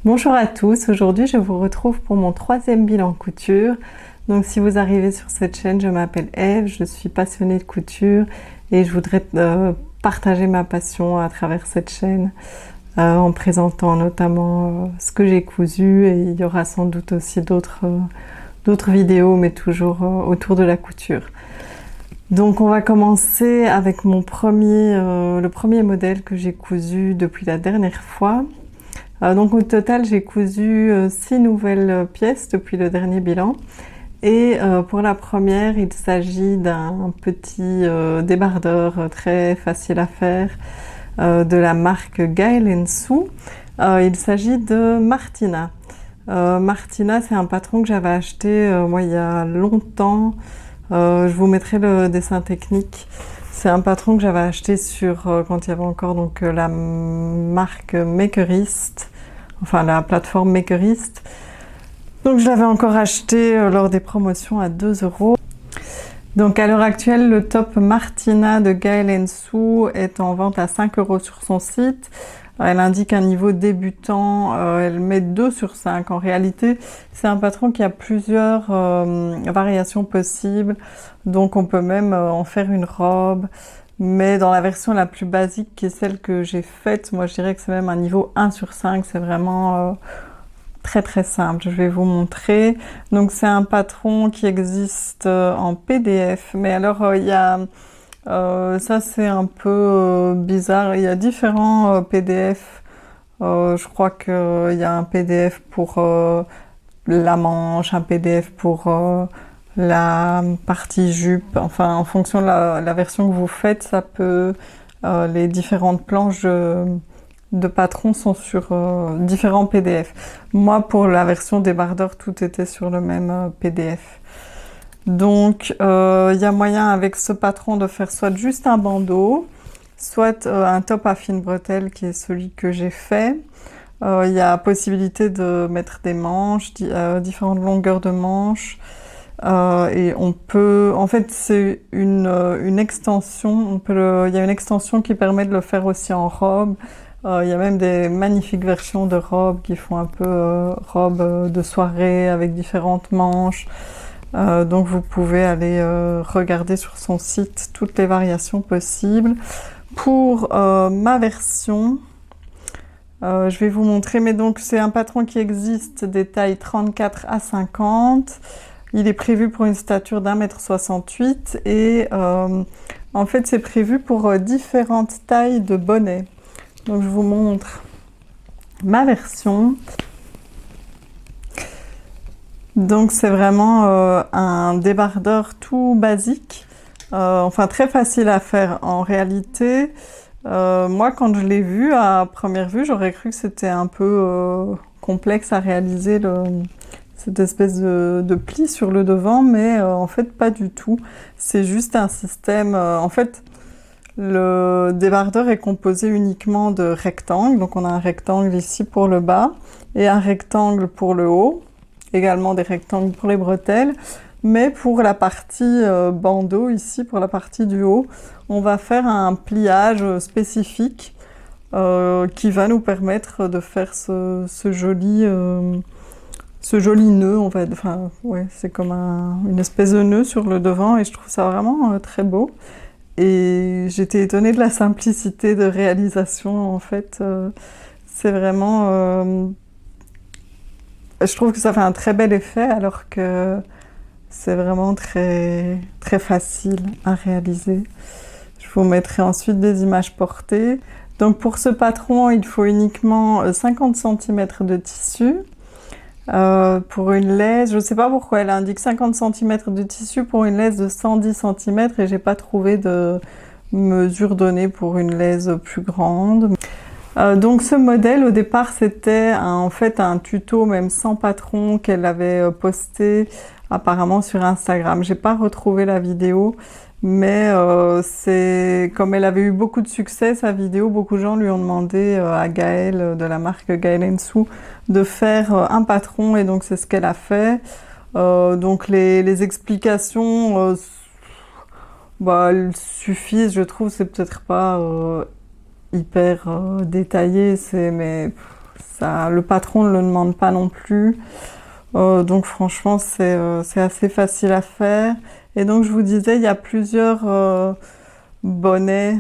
Bonjour à tous, aujourd'hui je vous retrouve pour mon troisième bilan couture. Donc si vous arrivez sur cette chaîne, je m'appelle Eve, je suis passionnée de couture et je voudrais partager ma passion à travers cette chaîne en présentant notamment ce que j'ai cousu, et il y aura sans doute aussi d'autres vidéos, mais toujours autour de la couture. Donc on va commencer avec le premier modèle que j'ai cousu depuis la dernière fois. Donc au total, j'ai cousu 6 nouvelles pièces depuis le dernier bilan. Et pour la première, il s'agit d'un petit débardeur très facile à faire de la marque Gaël & Sous. Il s'agit de Martina. Martina, c'est un patron que j'avais acheté moi il y a longtemps. Je vous mettrai le dessin technique. C'est un patron que j'avais acheté quand il y avait encore la marque Makerist, enfin la plateforme Makerist. Donc je l'avais encore acheté lors des promotions à 2 €. Donc à l'heure actuelle, le top Martina de Gaël & Sous est en vente à 5 € sur son site. Elle indique un niveau débutant, elle met 2 sur 5. En réalité, c'est un patron qui a plusieurs variations possibles. Donc on peut même en faire une robe. Mais dans la version la plus basique, qui est celle que j'ai faite, moi je dirais que c'est même un niveau 1 sur 5. C'est vraiment très très simple. Je vais vous montrer. Donc c'est un patron qui existe en PDF. Mais alors il y a... ça c'est un peu bizarre, il y a différents PDF. Je crois qu'il y a un PDF pour la manche, un PDF pour la partie jupe. Enfin, en fonction de la version que vous faites, ça peut... les différentes planches de patron sont sur différents PDF. Moi, pour la version débardeur, tout était sur le même PDF. Donc, il y a moyen avec ce patron de faire soit juste un bandeau, soit un top à fine bretelle qui est celui que j'ai fait. Il y a possibilité de mettre des manches, différentes longueurs de manches. Et on peut, en fait, c'est une extension. Il y a une extension qui permet de le faire aussi en robe. Il y a même des magnifiques versions de robes qui font un peu robe de soirée avec différentes manches. Donc vous pouvez aller regarder sur son site toutes les variations possibles. Pour ma version, je vais vous montrer, mais donc c'est un patron qui existe des tailles 34 à 50. Il est prévu pour une stature d'1,68 m et en fait c'est prévu pour différentes tailles de bonnets. Donc je vous montre ma version. Donc c'est vraiment un débardeur tout basique, enfin très facile à faire en réalité. Moi quand je l'ai vu à première vue, j'aurais cru que c'était un peu complexe à réaliser cette espèce de pli sur le devant, mais en fait pas du tout. C'est juste un système, en fait le débardeur est composé uniquement de rectangles, donc on a un rectangle ici pour le bas et un rectangle pour le haut. Également des rectangles pour les bretelles, mais pour la partie bandeau ici, pour la partie du haut, on va faire un pliage spécifique qui va nous permettre de faire ce joli nœud, enfin ouais, c'est comme une espèce de nœud sur le devant, et je trouve ça vraiment très beau. Et j'étais étonnée de la simplicité de réalisation, en fait. C'est vraiment... je trouve que ça fait un très bel effet, alors que c'est vraiment très, très facile à réaliser. Je vous mettrai ensuite des images portées. Donc pour ce patron, il faut uniquement 50 cm de tissu. Pour une laisse, je ne sais pas pourquoi elle indique 50 cm de tissu pour une laisse de 110 cm, et j'ai pas trouvé de mesure donnée pour une laisse plus grande. Donc ce modèle au départ c'était en fait un tuto même sans patron qu'elle avait posté apparemment sur Instagram. J'ai pas retrouvé la vidéo, mais c'est comme elle avait eu beaucoup de succès sa vidéo, beaucoup de gens lui ont demandé à Gaël de la marque Gaël & Sous de faire un patron, et donc c'est ce qu'elle a fait. Donc les explications elles suffisent, je trouve. C'est peut-être pas hyper détaillé, mais le patron ne le demande pas non plus. Donc franchement, c'est assez facile à faire. Et donc je vous disais, il y a plusieurs bonnets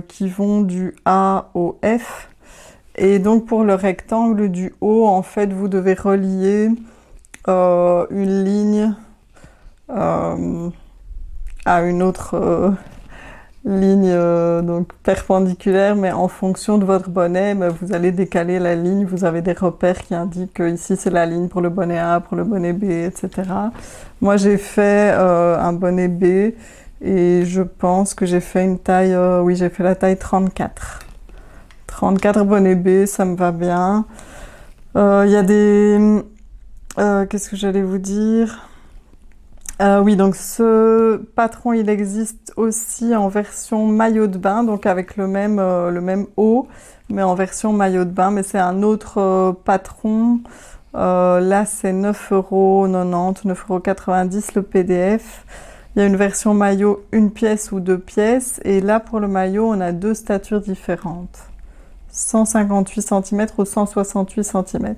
qui vont du A au F. Et donc pour le rectangle du haut, en fait, vous devez relier une ligne à une autre ligne donc perpendiculaire, mais en fonction de votre bonnet, vous allez décaler la ligne. Vous avez des repères qui indiquent que ici c'est la ligne pour le bonnet A, pour le bonnet B, etc. Moi j'ai fait un bonnet B et je pense que j'ai fait une taille, oui j'ai fait la taille 34. 34 bonnet B, ça me va bien. Il y a des... qu'est-ce que j'allais vous dire ? Oui, donc ce patron, il existe aussi en version maillot de bain, donc avec le même haut, mais en version maillot de bain, mais c'est un autre patron. Là, c'est 9,90 €, 9,90 € le PDF. Il y a une version maillot, une pièce ou deux pièces, et là, pour le maillot, on a deux statures différentes. 158 cm ou 168 cm.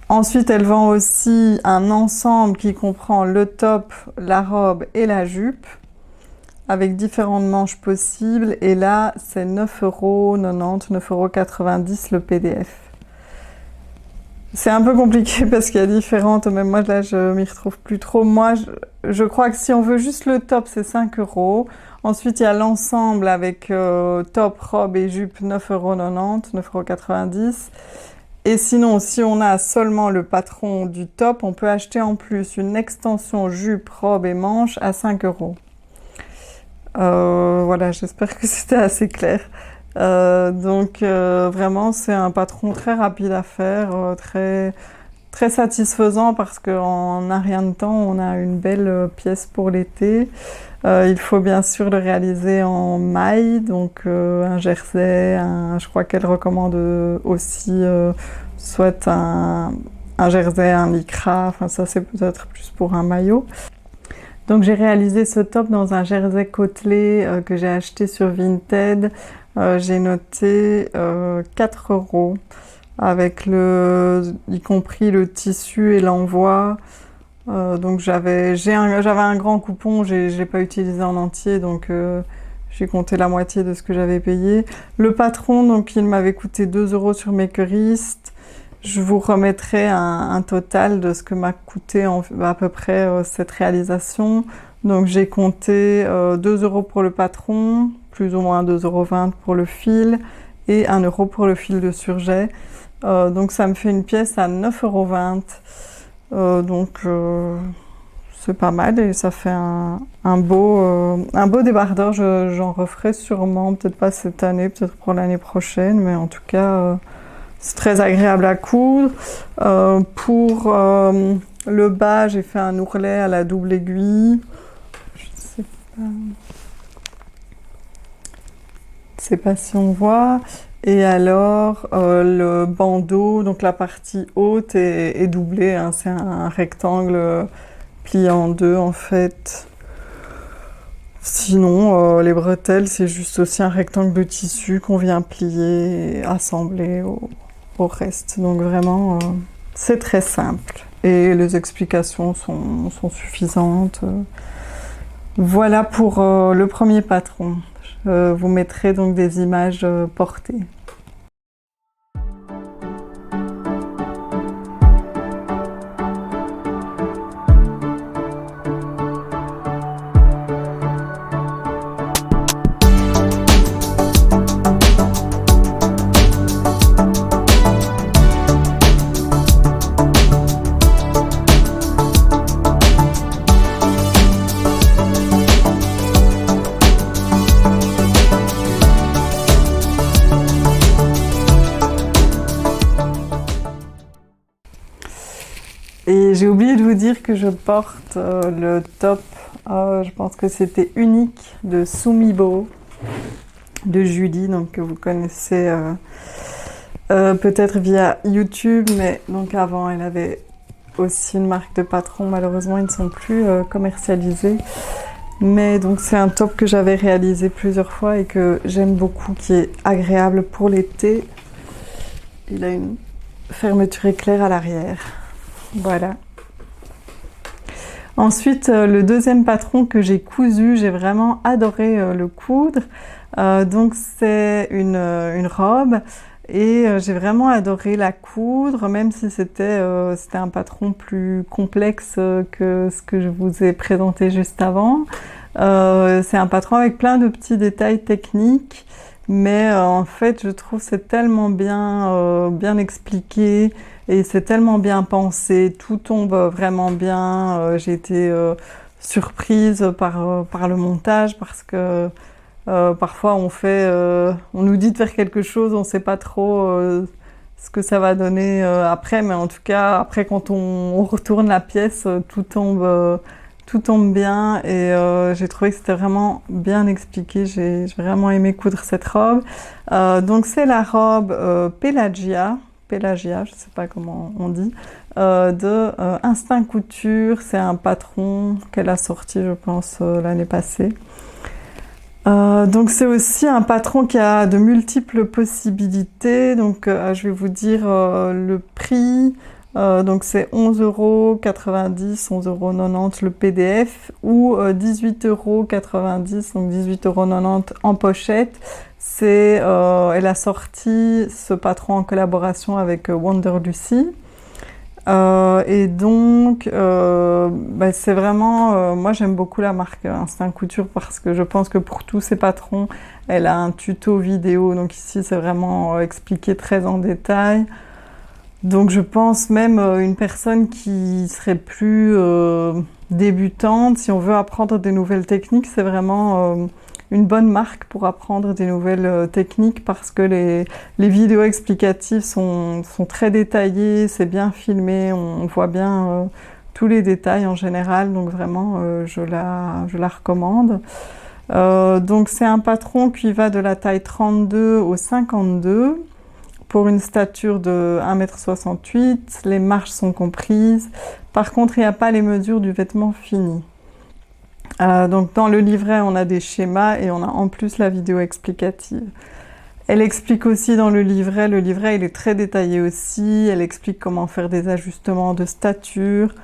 Ensuite, elle vend aussi un ensemble qui comprend le top, la robe et la jupe, avec différentes manches possibles. Et là, c'est 9,90 €, 9,90 € le PDF. C'est un peu compliqué parce qu'il y a différentes, même moi là, je m'y retrouve plus trop. Moi, je crois que si on veut juste le top, c'est 5 €. Ensuite, il y a l'ensemble avec top, robe et jupe, 9,90 €, 9,90 €. Et sinon, si on a seulement le patron du top, on peut acheter en plus une extension jupe, robe et manche à 5 €. Voilà, j'espère que c'était assez clair. Donc vraiment, c'est un patron très rapide à faire, très, très satisfaisant parce qu'en un rien de temps, on a une belle pièce pour l'été. Il faut bien sûr le réaliser en maille, donc un jersey, je crois qu'elle recommande aussi soit un jersey, un lycra, enfin ça c'est peut-être plus pour un maillot. Donc j'ai réalisé ce top dans un jersey côtelé que j'ai acheté sur Vinted. J'ai noté 4 € avec y compris le tissu et l'envoi. Donc j'avais un grand coupon, je l'ai pas utilisé en entier, donc j'ai compté la moitié de ce que j'avais payé. Le patron, donc il m'avait coûté 2 € sur Makerist. Je vous remettrai un total de ce que m'a coûté à peu près cette réalisation. Donc j'ai compté 2 € pour le patron, plus ou moins 2,20 € pour le fil et 1 € pour le fil de surjet. Donc ça me fait une pièce à 9,20 €. Donc c'est pas mal et ça fait un beau débardeur. J'en referai sûrement, peut-être pas cette année, peut-être pour l'année prochaine, mais en tout cas c'est très agréable à coudre. Pour le bas, j'ai fait un ourlet à la double aiguille. Je sais pas si on voit. Et alors, le bandeau, donc la partie haute est doublée, hein, c'est un rectangle plié en deux en fait. Sinon, les bretelles, c'est juste aussi un rectangle de tissu qu'on vient plier et assembler au reste. Donc vraiment, c'est très simple. Et les explications sont suffisantes. Voilà pour le premier patron. Je vous mettrai donc des images portées. Et j'ai oublié de vous dire que je porte le top, je pense que c'était unique, de Sumibo, de Julie, donc que vous connaissez peut-être via YouTube, mais donc avant elle avait aussi une marque de patron, malheureusement ils ne sont plus commercialisés. Mais donc c'est un top que j'avais réalisé plusieurs fois et que j'aime beaucoup, qui est agréable pour l'été. il a une fermeture éclair à l'arrière. Voilà. Ensuite, le deuxième patron que j'ai cousu, j'ai vraiment adoré le coudre. Donc c'est une robe et j'ai vraiment adoré la coudre, même si c'était un patron plus complexe que ce que je vous ai présenté juste avant. C'est un patron avec plein de petits détails techniques, mais en fait je trouve c'est tellement bien expliqué. Et c'est tellement bien pensé, tout tombe vraiment bien. J'ai été surprise par le montage parce que parfois on nous dit de faire quelque chose, on ne sait pas trop ce que ça va donner après, mais en tout cas, après quand on retourne la pièce, tout tombe bien et j'ai trouvé que c'était vraiment bien expliqué. J'ai vraiment aimé coudre cette robe. Donc c'est la robe Pelagia, je ne sais pas comment on dit, de Instinct Couture. C'est un patron qu'elle a sorti, je pense, l'année passée. Donc c'est aussi un patron qui a de multiples possibilités. Donc je vais vous dire le prix. Donc c'est 11,90 €, 11,90 € le PDF ou 18,90 €, donc 18,90 € en pochette. Elle a sorti ce patron en collaboration avec Wonder Lucy. Et donc, c'est vraiment... moi, j'aime beaucoup la marque Instinct Couture parce que je pense que pour tous ces patrons, elle a un tuto vidéo. Donc ici, c'est vraiment expliqué très en détail. Donc je pense même une personne qui serait plus débutante, si on veut apprendre des nouvelles techniques, c'est vraiment une bonne marque pour apprendre des nouvelles techniques parce que les vidéos explicatives sont très détaillées, c'est bien filmé, on voit bien tous les détails en général, donc vraiment je la recommande. Donc c'est un patron qui va de la taille 32 au 52 pour une stature de 1,68 m, les marches sont comprises. Par contre, il n'y a pas les mesures du vêtement fini. Donc dans le livret, on a des schémas et on a en plus la vidéo explicative. Elle explique aussi dans le livret il est très détaillé aussi, elle explique comment faire des ajustements de stature.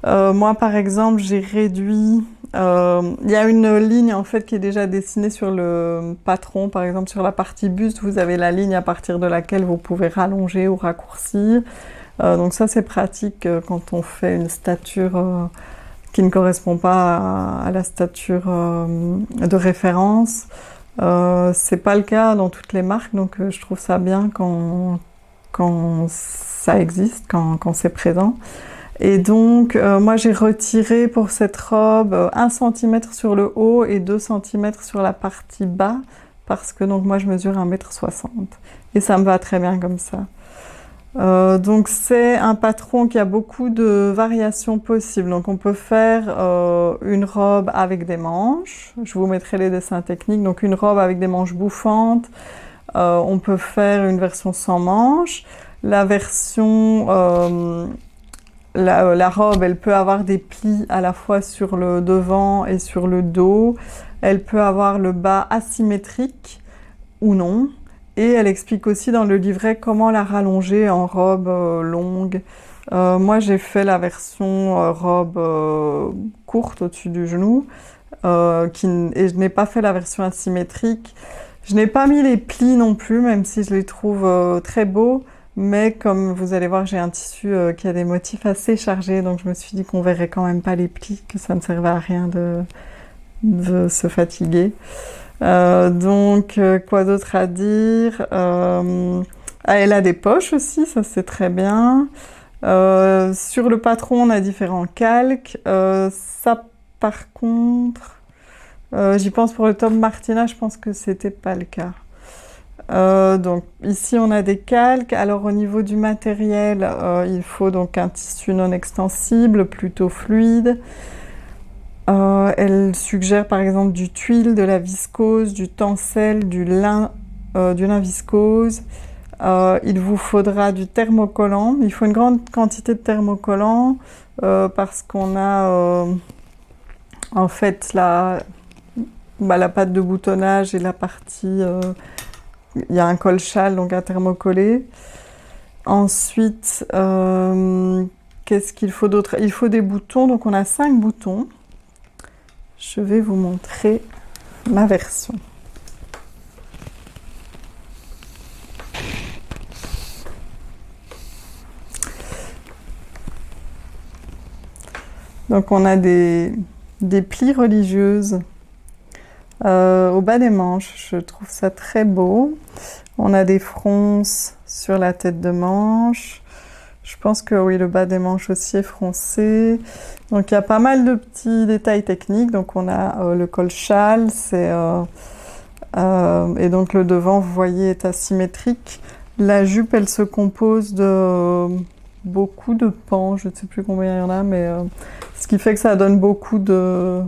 Moi par exemple, j'ai réduit, il y a une ligne en fait qui est déjà dessinée sur le patron, par exemple sur la partie buste, vous avez la ligne à partir de laquelle vous pouvez rallonger ou raccourcir. Donc ça c'est pratique quand on fait une stature qui ne correspond pas à la stature de référence. C'est pas le cas dans toutes les marques, donc je trouve ça bien quand ça existe, quand c'est présent. Et donc moi j'ai retiré pour cette robe 1 cm sur le haut et 2 cm sur la partie bas parce que donc moi je mesure 1,60 m et ça me va très bien comme ça. Donc c'est un patron qui a beaucoup de variations possibles. Donc on peut faire une robe avec des manches. Je vous mettrai les dessins techniques. Donc une robe avec des manches bouffantes. On peut faire une version sans manches. La version... la robe, elle peut avoir des plis à la fois sur le devant et sur le dos. Elle peut avoir le bas asymétrique ou non. Et elle explique aussi dans le livret comment la rallonger en robe longue. Moi, j'ai fait la version robe courte au-dessus du genou et je n'ai pas fait la version asymétrique. Je n'ai pas mis les plis non plus, même si je les trouve très beaux. Mais comme vous allez voir, j'ai un tissu qui a des motifs assez chargés, donc je me suis dit qu'on verrait quand même pas les plis, que ça ne servait à rien de se fatiguer. Donc, quoi d'autre à dire? Elle a des poches aussi, ça c'est très bien. Sur le patron, on a différents calques. Ça, par contre, j'y pense pour le Tom Martina, je pense que c'était pas le cas. Donc ici on a des calques. Alors au niveau du matériel, il faut donc un tissu non extensible, plutôt fluide. Elle suggère par exemple du tuile, de la viscose, du tencel, du lin viscose. Il vous faudra du thermocollant. Il faut une grande quantité de thermocollant parce qu'on a en fait la pâte de boutonnage et la partie... il y a un col-châle, donc un thermocollé. Ensuite, qu'est-ce qu'il faut d'autre? Il faut des boutons, donc on a 5 boutons. Je vais vous montrer ma version. Donc on a des plis religieuses au bas des manches, je trouve ça très beau. On a des fronces sur la tête de manche. Je pense que oui, le bas des manches aussi est froncé. Donc il y a pas mal de petits détails techniques. Donc on a le col-châle, et donc le devant, vous voyez, est asymétrique. La jupe, elle se compose de beaucoup de pans, je ne sais plus combien il y en a, mais ce qui fait que ça donne beaucoup de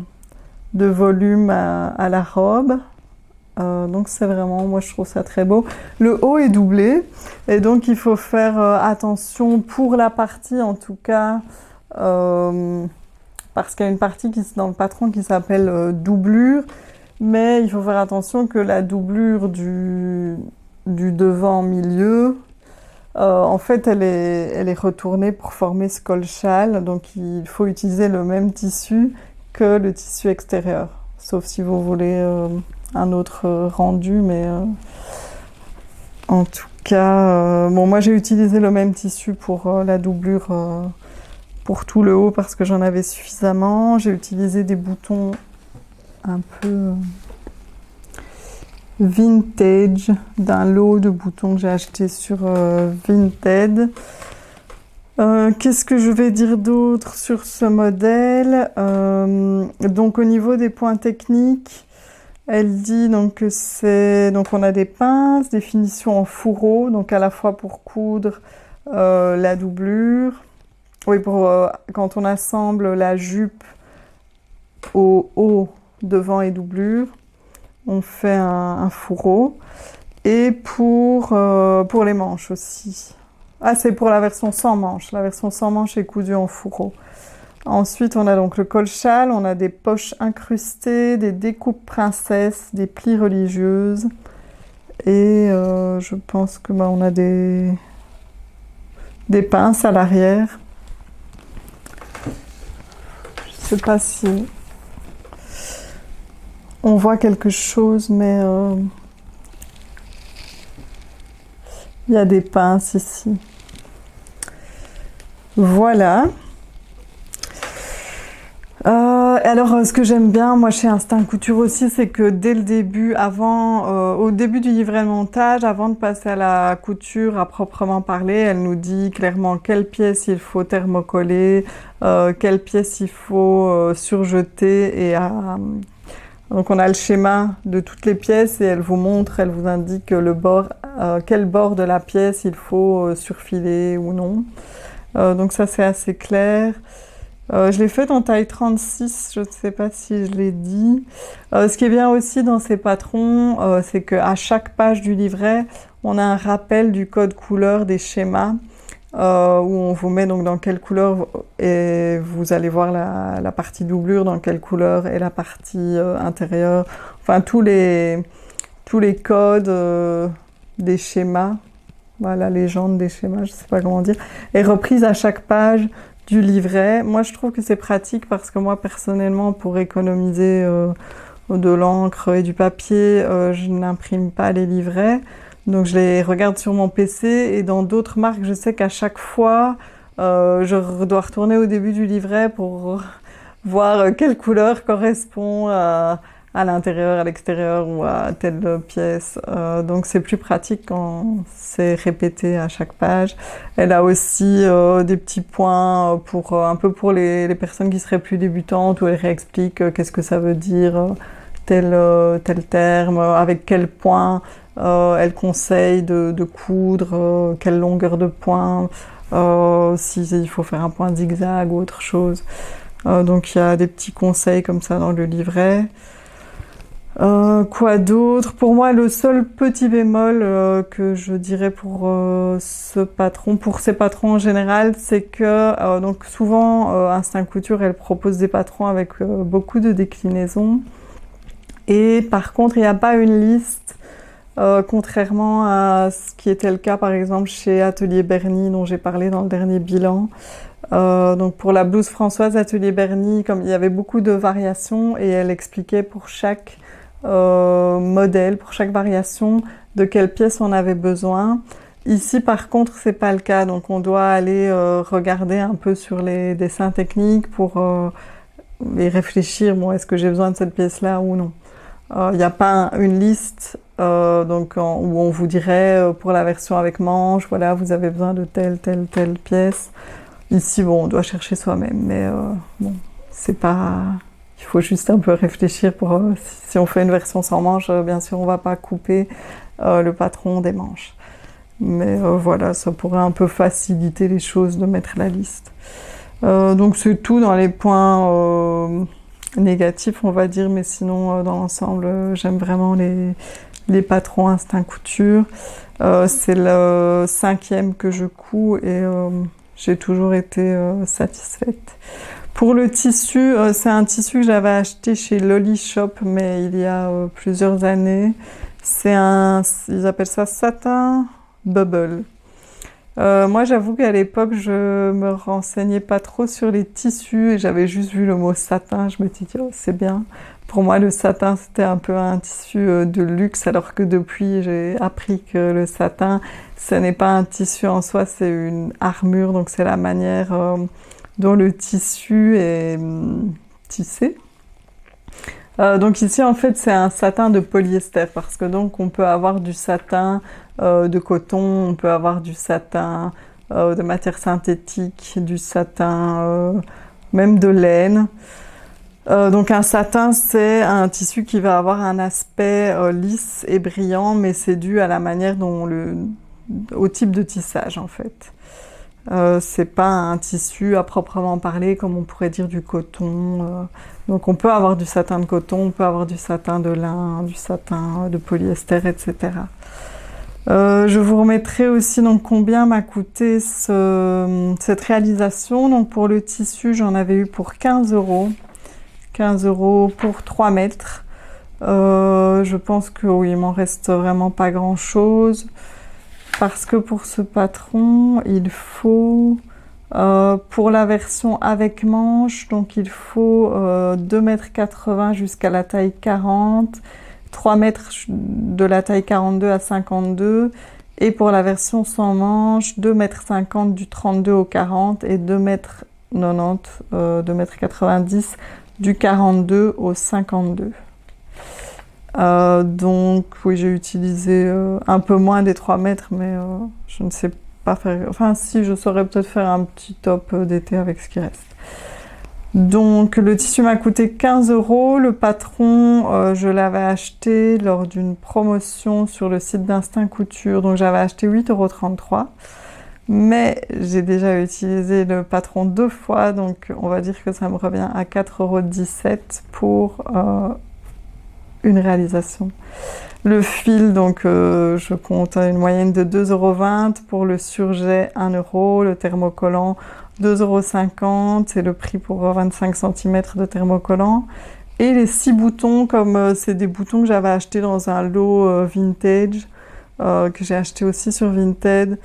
volume à la robe. Donc c'est vraiment, moi je trouve ça très beau. Le haut est doublé et donc il faut faire attention pour la partie en tout cas, parce qu'il y a une partie dans le patron qui s'appelle doublure, mais il faut faire attention que la doublure du devant milieu, en fait elle est retournée pour former ce col-châle, donc il faut utiliser le même tissu que le tissu extérieur, sauf si vous voulez un autre rendu, mais en tout cas, bon, moi j'ai utilisé le même tissu pour la doublure pour tout le haut parce que j'en avais suffisamment. J'ai utilisé des boutons un peu vintage d'un lot de boutons que j'ai acheté sur Vinted. Qu'est-ce que je vais dire d'autre sur ce modèle? Donc au niveau des points techniques, elle dit donc que donc on a des pinces, des finitions en fourreau, donc à la fois pour coudre la doublure, oui, pour quand on assemble la jupe au haut, devant et doublure, on fait un fourreau, et pour les manches aussi. Ah, c'est pour la version sans manches. La version sans manches est cousue en fourreau. Ensuite, on a donc le col-châle, on a des poches incrustées, des découpes princesses, des plis religieuses. Et je pense que on a des pinces à l'arrière. Je ne sais pas si on voit quelque chose, mais il y a des pinces ici. Voilà. Alors, ce que j'aime bien, moi, chez Instinct Couture aussi, c'est que dès le début, au début du livret de montage, avant de passer à la couture à proprement parler, elle nous dit clairement quelle pièce il faut thermocoller, quelle pièce il faut surjeter, donc on a le schéma de toutes les pièces et elle vous indique quel bord de la pièce il faut surfiler ou non. Donc ça, c'est assez clair. Je l'ai faite en taille 36, je ne sais pas si je l'ai dit. Ce qui est bien aussi dans ces patrons, c'est qu'à chaque page du livret, on a un rappel du code couleur des schémas, où on vous met donc dans quelle couleur, et vous allez voir la partie doublure dans quelle couleur, et la partie intérieure, enfin tous les codes des schémas, voilà, la légende des schémas, je ne sais pas comment dire, est reprise à chaque page du livret. Moi, je trouve que c'est pratique parce que moi, personnellement, pour économiser de l'encre et du papier, je n'imprime pas les livrets. Donc, je les regarde sur mon PC et dans d'autres marques, je sais qu'à chaque fois, je dois retourner au début du livret pour voir quelle couleur correspond à l'intérieur, à l'extérieur ou à telle pièce. Donc c'est plus pratique quand c'est répété à chaque page. Elle a aussi des petits points un peu pour les personnes qui seraient plus débutantes, où elle réexplique qu'est-ce que ça veut dire tel terme, avec quel point elle conseille de coudre, quelle longueur de point, s'il faut faire un point zigzag ou autre chose. Donc il y a des petits conseils comme ça dans le livret. Quoi d'autre? Pour moi, le seul petit bémol que je dirais pour ces patrons en général, c'est que donc souvent Instinct Couture, elle propose des patrons avec beaucoup de déclinaisons. Et par contre, il n'y a pas une liste contrairement à ce qui était le cas par exemple chez Atelier Berny dont j'ai parlé dans le dernier bilan. Donc pour la blouse Françoise Atelier Berny, comme il y avait beaucoup de variations et elle expliquait pour chaque modèle, pour chaque variation, de quelle pièce on avait besoin. Ici par contre c'est pas le cas, donc on doit aller regarder un peu sur les dessins techniques pour et réfléchir, bon, est-ce que j'ai besoin de cette pièce-là ou non. Il n'y a pas une liste où on vous dirait pour la version avec manche, voilà, vous avez besoin de telle pièce. Ici, bon, on doit chercher soi-même, mais bon, c'est pas... Il faut juste un peu réfléchir pour... si on fait une version sans manche, bien sûr, on va pas couper le patron des manches. Mais voilà, ça pourrait un peu faciliter les choses de mettre la liste. Donc c'est tout dans les points négatifs, on va dire, mais sinon, dans l'ensemble, j'aime vraiment les patrons Instinct Couture. C'est le 5e que je couds et j'ai toujours été satisfaite. Pour le tissu, c'est un tissu que j'avais acheté chez Lolly Shop, mais il y a plusieurs années. Ils appellent ça satin bubble. Moi, j'avoue qu'à l'époque, je me renseignais pas trop sur les tissus et j'avais juste vu le mot satin. Je me suis dit, oh, c'est bien. Pour moi, le satin, c'était un peu un tissu de luxe, alors que depuis, j'ai appris que le satin, ce n'est pas un tissu en soi, c'est une armure. Donc, c'est la manière dont le tissu est tissé. Donc ici, en fait, c'est un satin de polyester parce que donc on peut avoir du satin de coton, on peut avoir du satin de matière synthétique, du satin même de laine. Donc un satin, c'est un tissu qui va avoir un aspect lisse et brillant, mais c'est dû à la manière dont au type de tissage en fait. C'est pas un tissu à proprement parler comme on pourrait dire du coton. Donc on peut avoir du satin de coton, on peut avoir du satin de lin, du satin de polyester, etc. Je vous remettrai aussi donc combien m'a coûté cette réalisation. Donc pour le tissu, j'en avais eu pour 15 €. 15 € pour 3 mètres. Je pense que oui, il m'en reste vraiment pas grand chose. Parce que pour ce patron, il faut, pour la version avec manche, donc il faut 2,80 m jusqu'à la taille 40, 3 mètres de la taille 42 à 52, et pour la version sans manche, 2,50 m du 32 au 40 et 2,90 m, 2,90 m du 42 au 52. Donc oui, j'ai utilisé un peu moins des 3 mètres, mais je ne sais pas faire... Enfin si, je saurais peut-être faire un petit top d'été avec ce qui reste. Donc le tissu m'a coûté 15 €. Le patron, je l'avais acheté lors d'une promotion sur le site d'Instinct Couture. Donc j'avais acheté 8,33 €. Mais j'ai déjà utilisé le patron 2 fois, donc on va dire que ça me revient à 4,17 € pour... une réalisation. Le fil, donc je compte une moyenne de 2,20 € pour le surjet 1 €, le thermocollant 2,50 €, c'est le prix pour 25 cm de thermocollant. Et les 6 boutons, comme c'est des boutons que j'avais achetés dans un lot vintage, que j'ai acheté aussi sur Vinted.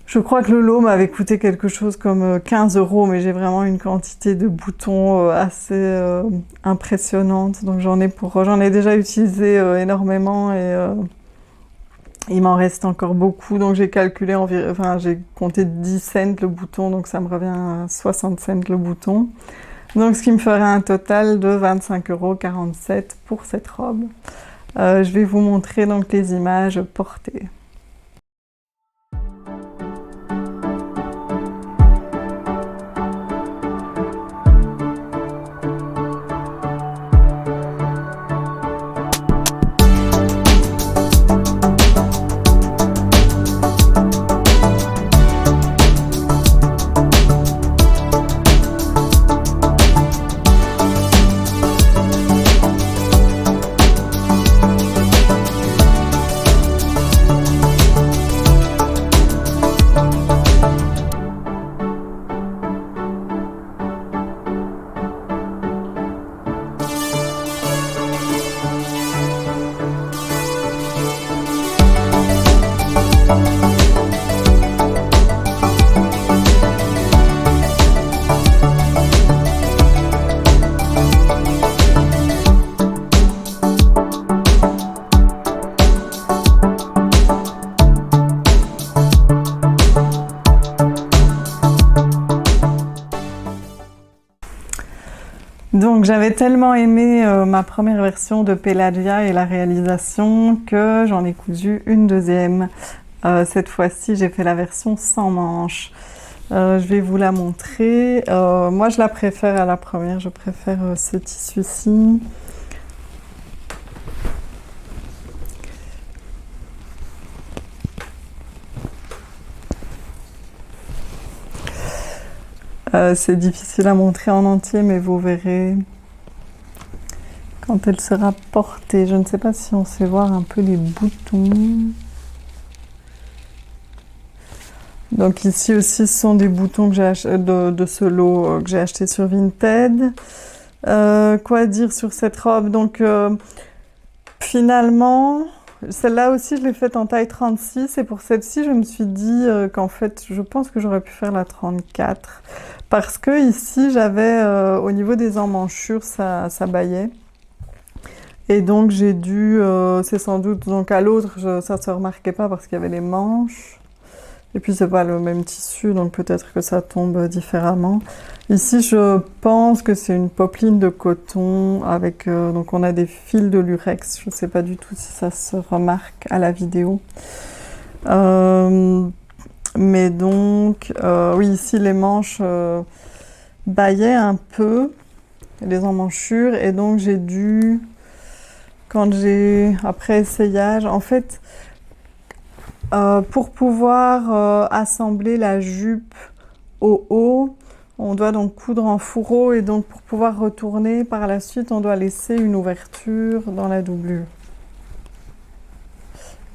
Je crois que le lot m'avait coûté quelque chose comme 15 €, mais j'ai vraiment une quantité de boutons assez impressionnante. Donc j'en ai déjà utilisé énormément et il m'en reste encore beaucoup. Donc j'ai calculé j'ai compté 10 cents le bouton, donc ça me revient à 60 cents le bouton. Donc ce qui me ferait un total de 25,47 € pour cette robe. Je vais vous montrer donc les images portées. Donc j'avais tellement aimé ma première version de Pelagia et la réalisation que j'en ai cousu une deuxième. Cette fois-ci j'ai fait la version sans manches. Je vais vous la montrer. Moi je la préfère à la première, je préfère ce tissu-ci. C'est difficile à montrer en entier, mais vous verrez quand elle sera portée. Je ne sais pas si on sait voir un peu les boutons. Donc ici aussi, ce sont des boutons que j'ai acheté de ce lot que j'ai acheté sur Vinted. Quoi dire sur cette robe? Donc finalement, celle-là aussi, je l'ai faite en taille 36 et pour celle-ci, je me suis dit qu'en fait, je pense que j'aurais pu faire la 34 parce que ici, j'avais au niveau des emmanchures, ça baillait. Et donc, j'ai dû, c'est sans doute, donc à l'autre, ça se remarquait pas parce qu'il y avait les manches. Et puis, c'est pas le même tissu, donc peut-être que ça tombe différemment. Ici, je pense que c'est une popeline de coton avec, donc on a des fils de lurex. Je sais pas du tout si ça se remarque à la vidéo. Mais donc, oui, ici, les manches baillaient un peu, les emmanchures, et donc j'ai dû, après essayage, en fait, pour pouvoir assembler la jupe au haut, on doit donc coudre en fourreau et donc pour pouvoir retourner par la suite, on doit laisser une ouverture dans la doublure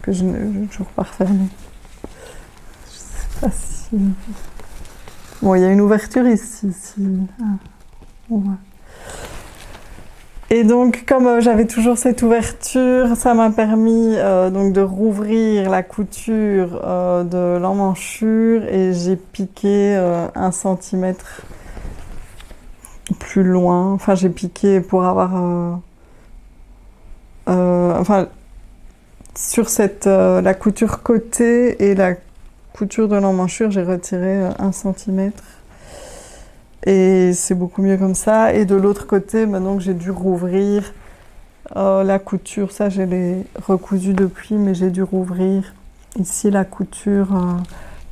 que je n'ai toujours pas refermée. Je sais pas si... Bon, il y a une ouverture ici. Ah, on voit. Et donc, comme j'avais toujours cette ouverture, ça m'a permis donc de rouvrir la couture de l'emmanchure et j'ai piqué 1 centimètre plus loin. Enfin, j'ai piqué pour avoir... enfin, sur la couture côté et la couture de l'emmanchure, j'ai retiré 1 centimètre. Et c'est beaucoup mieux comme ça. Et de l'autre côté, maintenant que j'ai dû rouvrir la couture, ça je l'ai recousu depuis, mais j'ai dû rouvrir ici la couture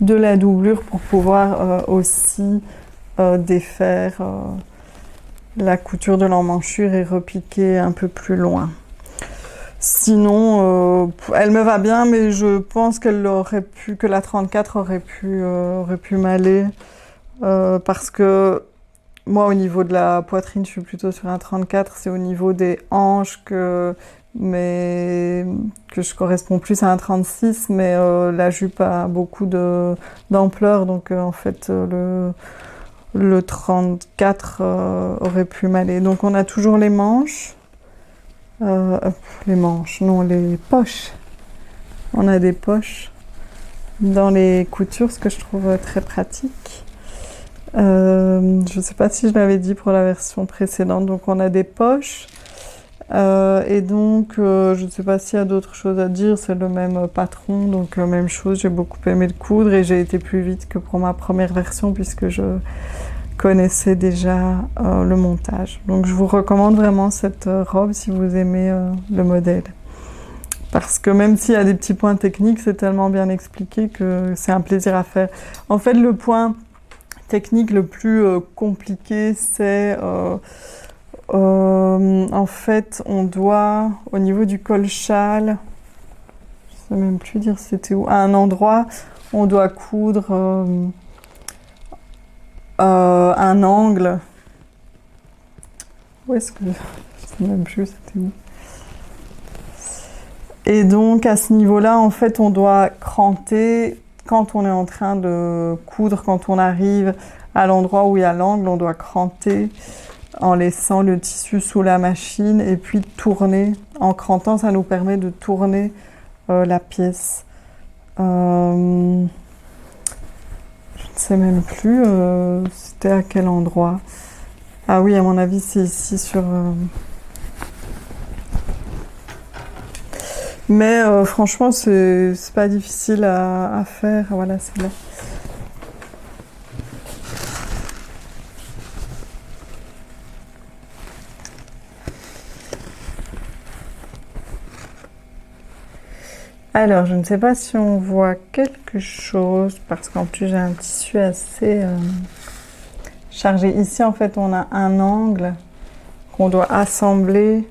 de la doublure pour pouvoir aussi défaire la couture de l'emmanchure et repiquer un peu plus loin. Sinon, elle me va bien, mais je pense que la 34 aurait pu m'aller. Parce que moi, au niveau de la poitrine, je suis plutôt sur un 34. C'est au niveau des hanches que je corresponds plus à un 36. Mais la jupe a beaucoup d'ampleur. Donc, en fait, le 34 aurait pu m'aller. Donc, on a toujours les manches. Les poches. On a des poches dans les coutures, ce que je trouve très pratique. Je ne sais pas si je l'avais dit pour la version précédente, donc on a des poches et donc je ne sais pas s'il y a d'autres choses à dire, c'est le même patron, donc même chose, j'ai beaucoup aimé le coudre et j'ai été plus vite que pour ma première version puisque je connaissais déjà le montage. Donc je vous recommande vraiment cette robe si vous aimez le modèle. Parce que même s'il y a des petits points techniques, c'est tellement bien expliqué que c'est un plaisir à faire. En fait, le point technique le plus compliqué, c'est en fait on doit au niveau du col-châle, je sais même plus dire c'était où, à un endroit on doit coudre un angle. Où est-ce que je sais même plus c'était où. Et donc à ce niveau-là, en fait, on doit cranter. Quand on est en train de coudre, quand on arrive à l'endroit où il y a l'angle, on doit cranter en laissant le tissu sous la machine et puis tourner. En crantant, ça nous permet de tourner la pièce Je ne sais même plus, c'était à quel endroit. Ah oui, à mon avis, c'est ici sur... Mais franchement, c'est pas difficile à faire. Voilà, c'est là. Alors, je ne sais pas si on voit quelque chose, parce qu'en plus j'ai un tissu assez chargé. Ici, en fait, on a un angle qu'on doit assembler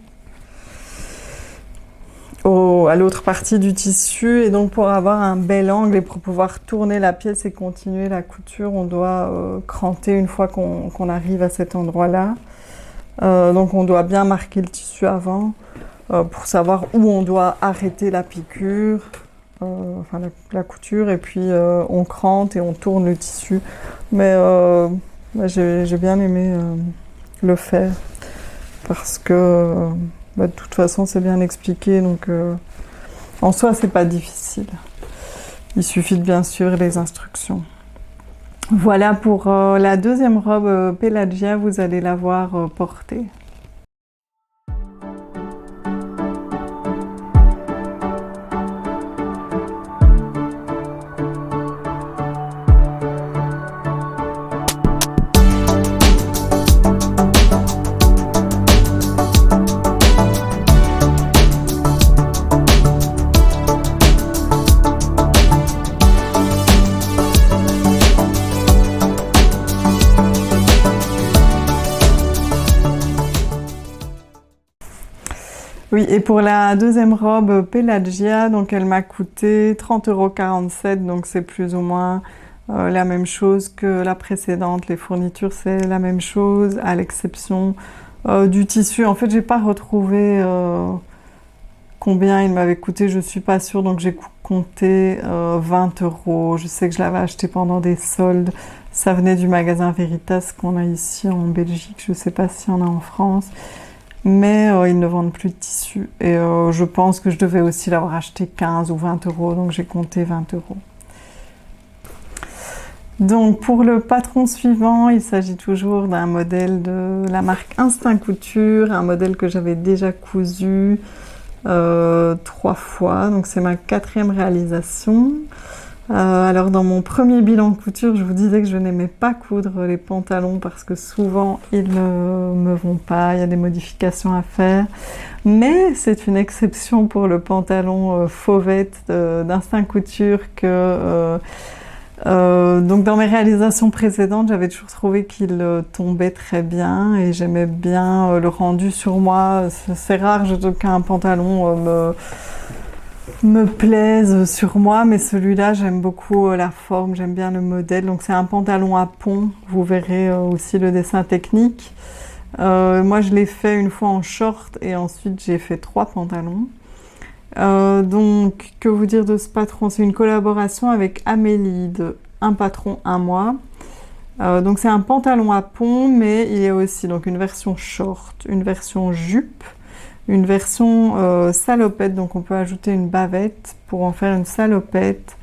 à l'autre partie du tissu. Et donc, pour avoir un bel angle et pour pouvoir tourner la pièce et continuer la couture, on doit cranter une fois qu'on arrive à cet endroit-là. Donc, on doit bien marquer le tissu avant. Pour savoir où on doit arrêter la piqûre, enfin la couture, et puis on crante et on tourne le tissu. Mais j'ai bien aimé le faire parce que de toute façon c'est bien expliqué, donc en soi c'est pas difficile. Il suffit de bien suivre les instructions. Voilà pour la deuxième robe Pelagia, vous allez la voir portée. Oui, et pour la deuxième robe Pelagia, donc elle m'a coûté 30,47 €, donc c'est plus ou moins la même chose que la précédente. Les fournitures, c'est la même chose, à l'exception du tissu. En fait, j'ai pas retrouvé combien il m'avait coûté, je suis pas sûre, donc j'ai compté 20 €. Je sais que je l'avais acheté pendant des soldes. Ça venait du magasin Veritas qu'on a ici en Belgique. Je sais pas s'il y en a en France. Mais ils ne vendent plus de tissu. Et je pense que je devais aussi l'avoir acheté 15 ou 20 €, donc j'ai compté 20 €. Donc pour le patron suivant, il s'agit toujours d'un modèle de la marque Instinct Couture, un modèle que j'avais déjà cousu 3 fois, donc c'est ma 4e réalisation. Alors dans mon premier bilan couture, je vous disais que je n'aimais pas coudre les pantalons parce que souvent ils ne me vont pas, il y a des modifications à faire. Mais c'est une exception pour le pantalon fauvette d'Instinct Couture que... donc dans mes réalisations précédentes, j'avais toujours trouvé qu'il tombait très bien et j'aimais bien le rendu sur moi. C'est rare qu'un pantalon me plaise sur moi, mais celui-là j'aime beaucoup la forme, j'aime bien le modèle. Donc c'est un pantalon à pont, vous verrez aussi le dessin technique. Moi je l'ai fait une fois en short et ensuite j'ai fait 3 pantalons. Donc que vous dire de ce patron? C'est une collaboration avec Amélie de Un Patron Un Mois. Donc c'est un pantalon à pont, mais il y a aussi donc une version short, une version jupe, une version salopette, donc on peut ajouter une bavette pour en faire une salopette.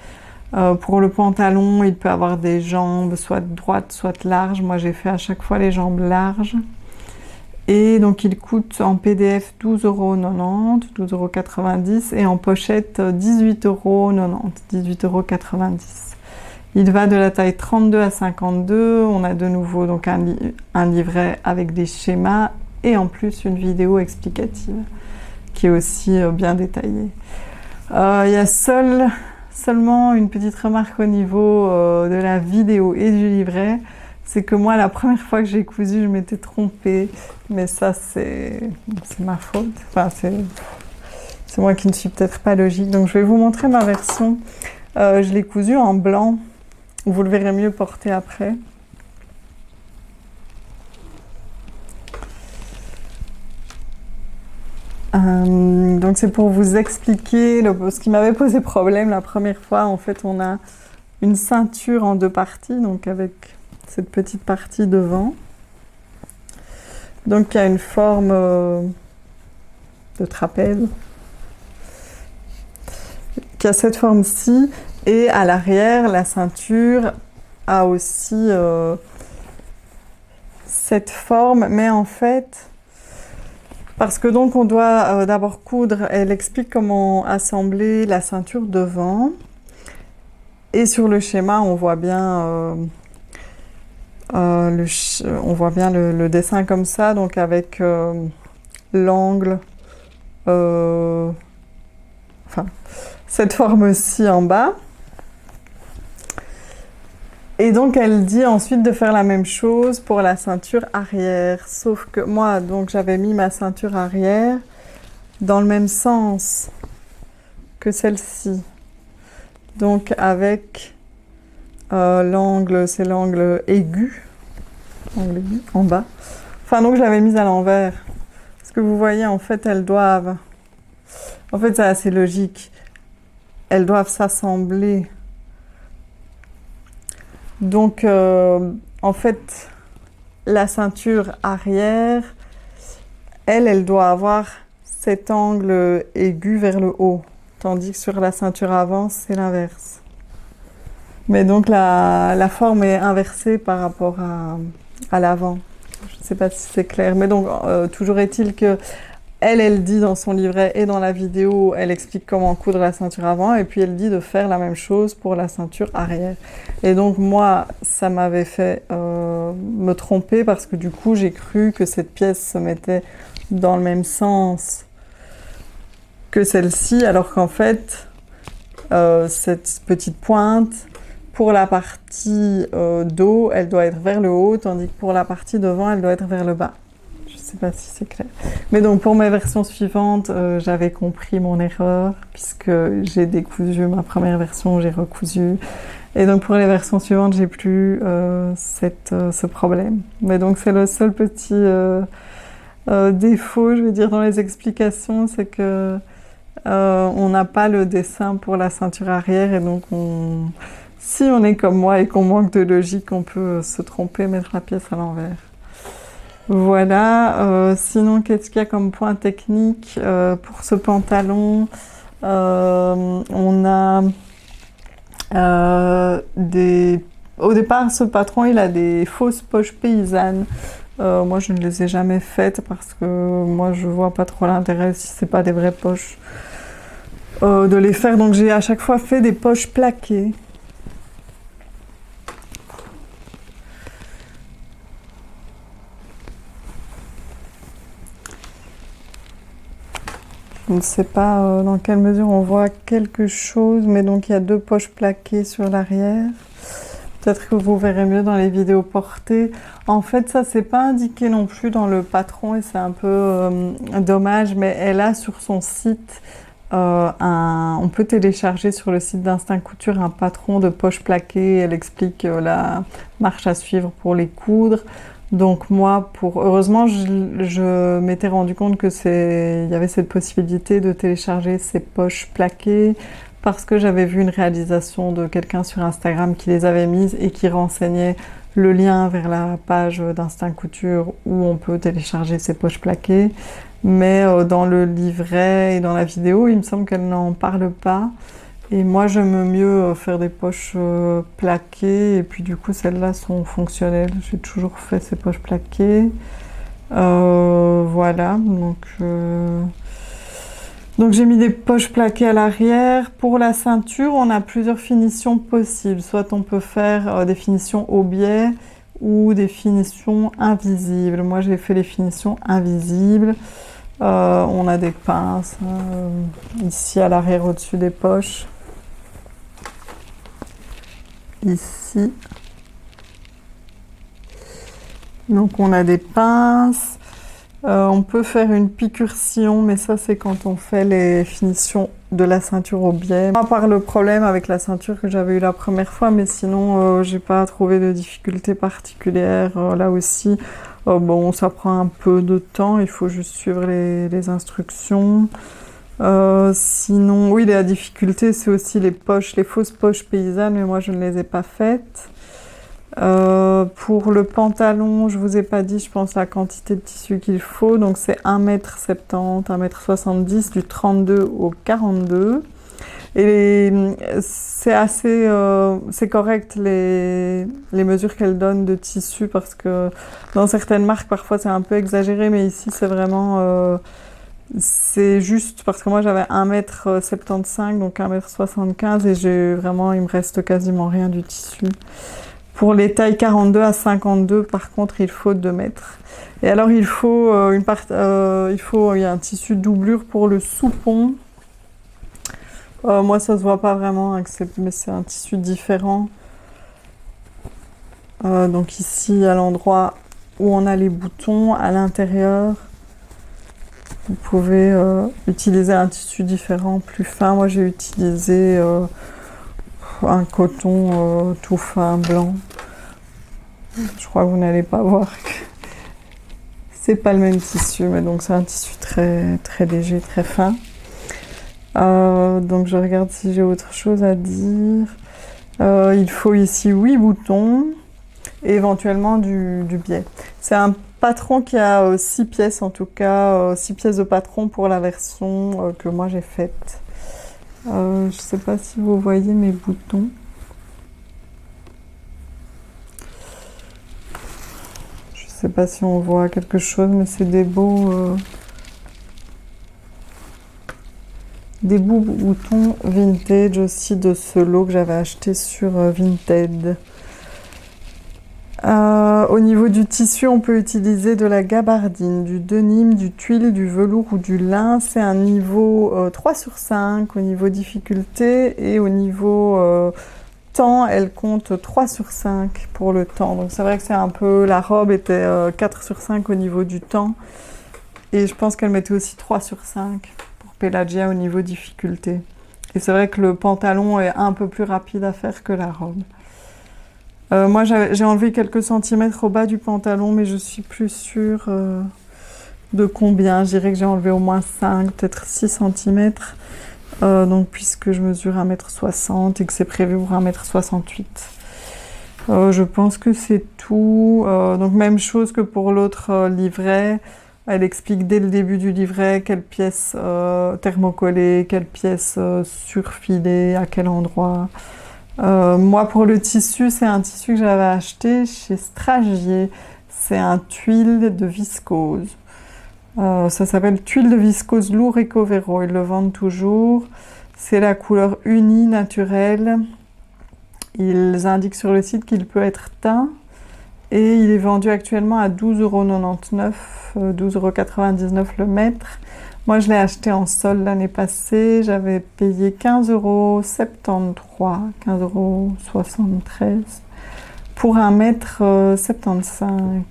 Pour le pantalon, il peut avoir des jambes soit droites, soit larges. Moi, j'ai fait à chaque fois les jambes larges. Et donc, il coûte en PDF 12,90 €, 12,90 € et en pochette 18,90 €, 18,90 €. Il va de la taille 32 à 52. On a de nouveau donc un livret avec des schémas et en plus une vidéo explicative qui est aussi bien détaillée. Il y a seulement une petite remarque au niveau de la vidéo et du livret, c'est que moi la première fois que j'ai cousu je m'étais trompée, mais ça c'est ma faute, enfin c'est moi qui ne suis peut-être pas logique, donc je vais vous montrer ma version. Je l'ai cousu en blanc, vous le verrez mieux porté après. Donc c'est pour vous expliquer ce qui m'avait posé problème la première fois. En fait, on a une ceinture en 2 parties, donc avec cette petite partie devant. Donc il y a une forme de trapèze qui a cette forme-ci. Et à l'arrière, la ceinture a aussi cette forme, mais en fait, parce que donc on doit d'abord coudre, elle explique comment assembler la ceinture devant. Et sur le schéma, on voit bien, le dessin comme ça, donc avec l'angle, enfin, cette forme-ci en bas. Et donc elle dit ensuite de faire la même chose pour la ceinture arrière. Sauf que moi, donc j'avais mis ma ceinture arrière dans le même sens que celle-ci. Donc avec l'angle, c'est l'angle aigu en bas. Enfin donc je l'avais mise à l'envers. Parce que vous voyez, en fait elles doivent... En fait c'est assez logique. Elles doivent s'assembler. Donc, en fait, la ceinture arrière, elle doit avoir cet angle aigu vers le haut, tandis que sur la ceinture avant, c'est l'inverse. Mais donc, la forme est inversée par rapport à l'avant. Je ne sais pas si c'est clair, mais donc, toujours est-il que elle dit dans son livret et dans la vidéo, elle explique comment coudre la ceinture avant et puis elle dit de faire la même chose pour la ceinture arrière. Et donc moi, ça m'avait fait me tromper parce que du coup, j'ai cru que cette pièce se mettait dans le même sens que celle-ci, alors qu'en fait, cette petite pointe, pour la partie dos, elle doit être vers le haut, tandis que pour la partie devant, elle doit être vers le bas. Je ne sais pas si c'est clair. Mais donc pour mes versions suivantes, j'avais compris mon erreur puisque j'ai décousu ma première version, j'ai recousu. Et donc pour les versions suivantes, j'ai plus ce problème. Mais donc c'est le seul petit défaut, je vais dire, dans les explications, c'est que on n'a pas le dessin pour la ceinture arrière et donc si on est comme moi et qu'on manque de logique, on peut se tromper, mettre la pièce à l'envers. Voilà, sinon qu'est-ce qu'il y a comme point technique pour ce pantalon? On a au départ, ce patron, il a des fausses poches paysannes. Moi, je ne les ai jamais faites parce que moi, je vois pas trop l'intérêt, si c'est pas des vraies poches, de les faire. Donc, j'ai à chaque fois fait des poches plaquées. Je ne sais pas dans quelle mesure on voit quelque chose, mais donc il y a 2 poches plaquées sur l'arrière. Peut-être que vous verrez mieux dans les vidéos portées. En fait, ça, c'est pas indiqué non plus dans le patron et c'est un peu dommage, mais elle a sur son site, on peut télécharger sur le site d'Instinct Couture un patron de poches plaquées. Elle explique la marche à suivre pour les coudre. Donc moi, heureusement, je m'étais rendu compte que il y avait cette possibilité de télécharger ces poches plaquées parce que j'avais vu une réalisation de quelqu'un sur Instagram qui les avait mises et qui renseignait le lien vers la page d'Instinct Couture où on peut télécharger ces poches plaquées. Mais dans le livret et dans la vidéo, il me semble qu'elle n'en parle pas. Et moi, j'aime mieux faire des poches plaquées. Et puis du coup, celles-là sont fonctionnelles. J'ai toujours fait ces poches plaquées. Voilà. Donc j'ai mis des poches plaquées à l'arrière. Pour la ceinture, on a plusieurs finitions possibles. Soit on peut faire des finitions au biais ou des finitions invisibles. Moi, j'ai fait les finitions invisibles. On a des pinces ici à l'arrière au-dessus des poches. Ici. Donc on a des pinces. On peut faire une piqûre-sillon, mais ça c'est quand on fait les finitions de la ceinture au biais. À part le problème avec la ceinture que j'avais eu la première fois, mais sinon j'ai pas trouvé de difficultés particulières. Là aussi, bon, ça prend un peu de temps, il faut juste suivre les instructions. Sinon, oui, la difficulté, c'est aussi les poches, les fausses poches paysannes, mais moi, je ne les ai pas faites. Pour le pantalon, je vous ai pas dit, je pense, la quantité de tissu qu'il faut. Donc, c'est 1,70 m, 1,70 m, du 32 au 42. Et c'est assez, c'est correct les mesures qu'elle donne de tissu parce que dans certaines marques parfois c'est un peu exagéré, mais ici c'est vraiment, c'est juste parce que moi j'avais 1,75 m, donc 1,75 m et il me reste quasiment rien du tissu. Pour les tailles 42 à 52, par contre, il faut 2 mètres. Et alors, il y a un tissu de doublure pour le soupon. Moi, ça se voit pas vraiment, mais c'est un tissu différent. Donc ici, à l'endroit où on a les boutons, à l'intérieur, vous pouvez utiliser un tissu différent, plus fin. Moi, j'ai utilisé un coton tout fin, blanc. Je crois que vous n'allez pas voir que c'est pas le même tissu, mais donc c'est un tissu très, très léger, très fin. Donc je regarde si j'ai autre chose à dire. Il faut ici 8 boutons et éventuellement du biais. C'est un patron qui a 6 pièces, en tout cas 6 pièces de patron pour la version que moi j'ai faite. Je sais pas si vous voyez mes boutons. Je sais pas si on voit quelque chose, mais c'est des beaux boutons vintage aussi de ce lot que j'avais acheté sur Vinted. Au niveau du tissu, on peut utiliser de la gabardine, du denim, du tuile, du velours ou du lin. C'est un niveau 3 sur 5 au niveau difficulté et au niveau temps, elle compte 3 sur 5 pour le temps. Donc c'est vrai que c'est un peu... La robe était 4 sur 5 au niveau du temps. Et je pense qu'elle mettait aussi 3 sur 5 pour Pelagia au niveau difficulté. Et c'est vrai que le pantalon est un peu plus rapide à faire que la robe. Moi j'ai enlevé quelques centimètres au bas du pantalon, mais je suis plus sûre de combien. Je dirais que j'ai enlevé au moins 5, peut-être 6 centimètres. Donc puisque je mesure 1,60 m et que c'est prévu pour 1,68 m. Je pense que c'est tout. Donc même chose que pour l'autre livret. Elle explique dès le début du livret quelle pièce thermocollée, quelle pièce surfilée, à quel endroit. Moi pour le tissu, c'est un tissu que j'avais acheté chez Stragier. C'est un tuile de viscose. Ça s'appelle tuile de viscose lourd Ecovero. Ils le vendent toujours. C'est la couleur unie naturelle. Ils indiquent sur le site qu'il peut être teint. Et il est vendu actuellement à 12,99 €, 12,99 € le mètre. Moi, je l'ai acheté en solde l'année passée. J'avais payé 15,73 €, 15,73 € pour 1,75 m.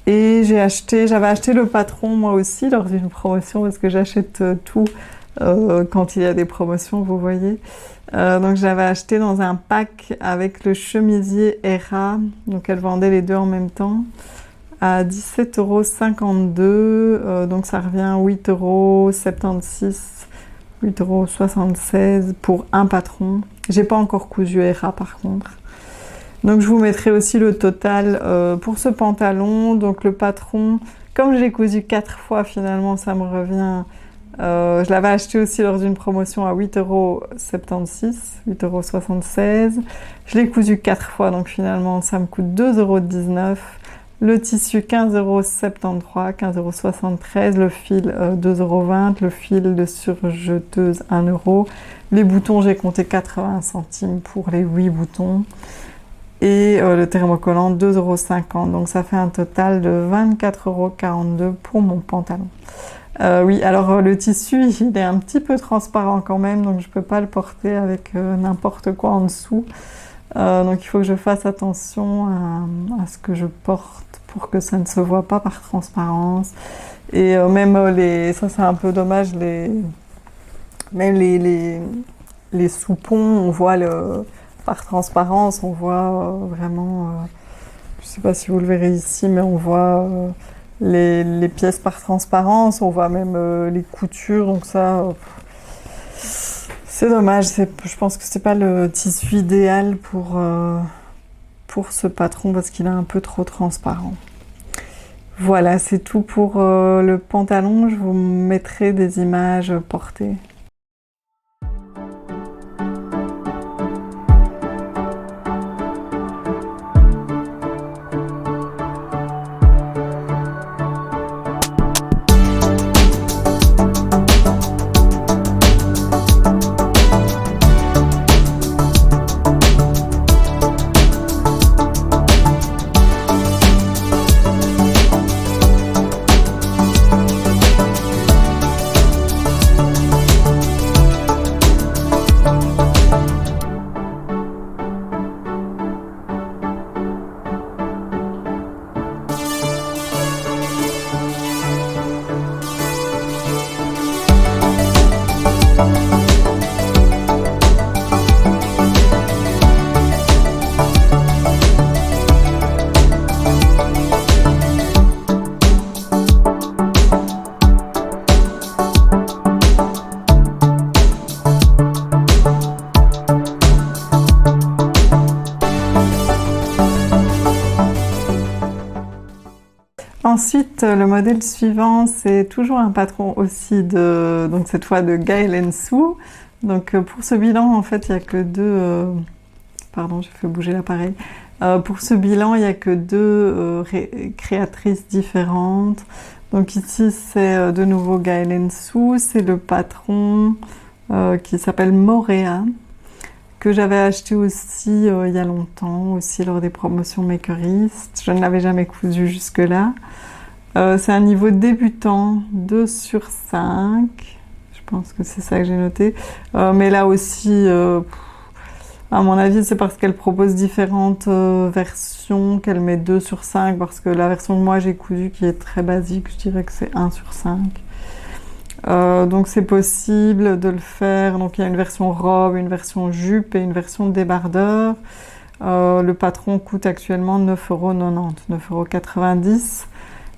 Et j'avais acheté le patron moi aussi lors d'une promotion parce que j'achète tout quand il y a des promotions, vous voyez. Donc j'avais acheté dans un pack avec le chemisier Hera, donc elle vendait les deux en même temps, à 17,52 €, donc ça revient à 8,76 €, 8,76 € pour un patron. J'ai pas encore cousu Hera par contre. Donc je vous mettrai aussi le total pour ce pantalon. Donc le patron, comme je l'ai cousu 4 fois finalement, ça me revient... je l'avais acheté aussi lors d'une promotion à 8,76 €, 8,76 €. Je l'ai cousu 4 fois, donc finalement ça me coûte 2,19 €. Le tissu 15,73 €, 15,73 €. Le fil 2,20 €. Le fil de surjeteuse 1 €. Les boutons, j'ai compté 80 centimes pour les 8 boutons. Et le thermocollant 2,50 €. Donc ça fait un total de 24,42 € pour mon pantalon. Oui, alors le tissu, il est un petit peu transparent quand même, donc je peux pas le porter avec n'importe quoi en dessous. Donc il faut que je fasse attention à ce que je porte pour que ça ne se voit pas par transparence. Et même ça c'est un peu dommage, même les soupons, on voit par transparence, on voit vraiment, je sais pas si vous le verrez ici, mais on voit les pièces par transparence, on voit même les coutures, donc ça, c'est dommage. Je pense que c'est pas le tissu idéal pour ce patron parce qu'il est un peu trop transparent. Voilà, c'est tout pour le pantalon. Je vous mettrai des images portées. Ensuite, le modèle suivant, c'est toujours un patron aussi donc cette fois de Gaël Sue. Donc pour ce bilan, en fait, il n'y a que deux... pardon, j'ai fait bouger l'appareil. Pour ce bilan, il n'y a que deux créatrices différentes. Donc ici, c'est de nouveau Gaël Sue, c'est le patron qui s'appelle Morea, que j'avais acheté aussi il y a longtemps, aussi lors des promotions Makerist. Je ne l'avais jamais cousu jusque-là. C'est un niveau débutant, 2 sur 5. Je pense que c'est ça que j'ai noté. Mais là aussi, à mon avis, c'est parce qu'elle propose différentes versions qu'elle met 2 sur 5. Parce que la version que moi j'ai cousue, qui est très basique, je dirais que c'est 1 sur 5. Donc c'est possible de le faire. Donc il y a une version robe, une version jupe et une version débardeur. Le patron coûte actuellement 9,90 €, 9,90 €.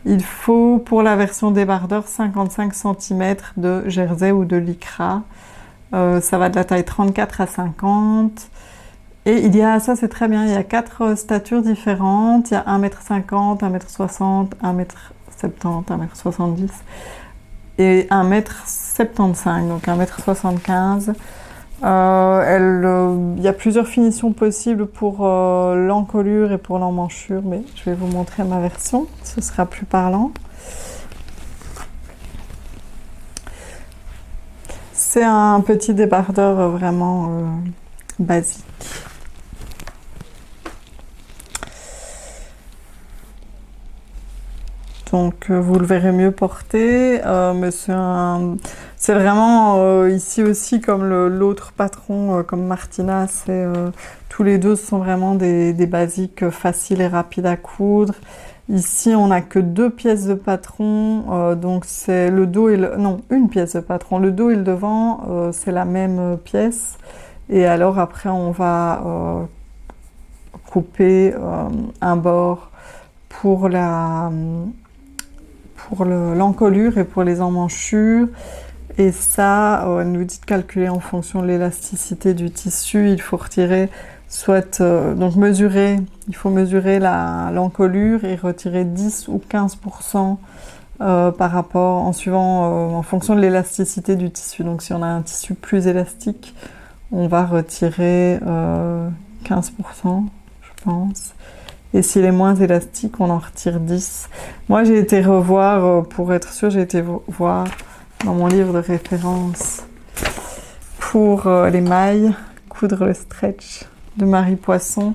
Il faut pour la version débardeur 55 cm de jersey ou de lycra. Ça va de la taille 34 à 50. Et il y a, ça c'est très bien, il y a 4 statures différentes. Il y a 1,50 m, 1,60 m, 1,70 m, 1,70 m et 1,75 m, donc 1,75 m. Il y a plusieurs finitions possibles pour l'encolure et pour l'emmanchure, mais je vais vous montrer ma version, ce sera plus parlant. C'est un petit débardeur vraiment basique. Donc vous le verrez mieux porter, mais c'est vraiment ici aussi comme l'autre patron, comme Martina, tous les deux sont vraiment des basiques faciles et rapides à coudre. Ici on n'a que 2 pièces de patron, donc c'est le dos et une pièce de patron, le dos et le devant c'est la même pièce, et alors après on va couper un bord pour l'encolure et pour les emmanchures. Et ça, elle nous dit de calculer en fonction de l'élasticité du tissu. Il faut retirer donc mesurer, il faut mesurer l'encolure et retirer 10 ou 15% par rapport, en fonction de l'élasticité du tissu. Donc si on a un tissu plus élastique, on va retirer 15%, je pense. Et s'il est moins élastique, on en retire 10. Moi, j'ai été revoir, pour être sûre, j'ai été voir dans mon livre de référence pour les mailles, coudre le stretch de Marie Poisson,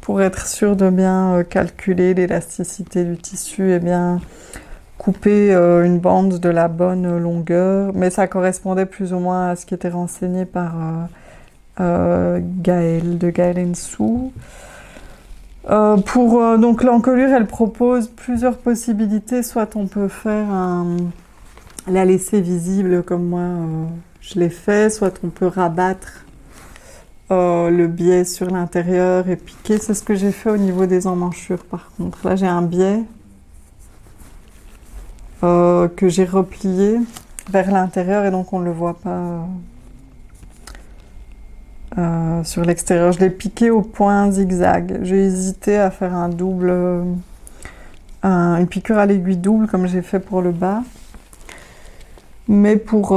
pour être sûre de bien calculer l'élasticité du tissu et bien couper une bande de la bonne longueur. Mais ça correspondait plus ou moins à ce qui était renseigné par Gaël Sue. Donc l'encolure, elle propose plusieurs possibilités. Soit on peut faire la laisser visible comme moi je l'ai fait, soit on peut rabattre le biais sur l'intérieur et piquer. C'est ce que j'ai fait au niveau des emmanchures par contre. Là j'ai un biais que j'ai replié vers l'intérieur et donc on ne le voit pas sur l'extérieur. Je l'ai piqué au point zigzag. J'ai hésité à faire une piqûre à l'aiguille double comme j'ai fait pour le bas. Mais pour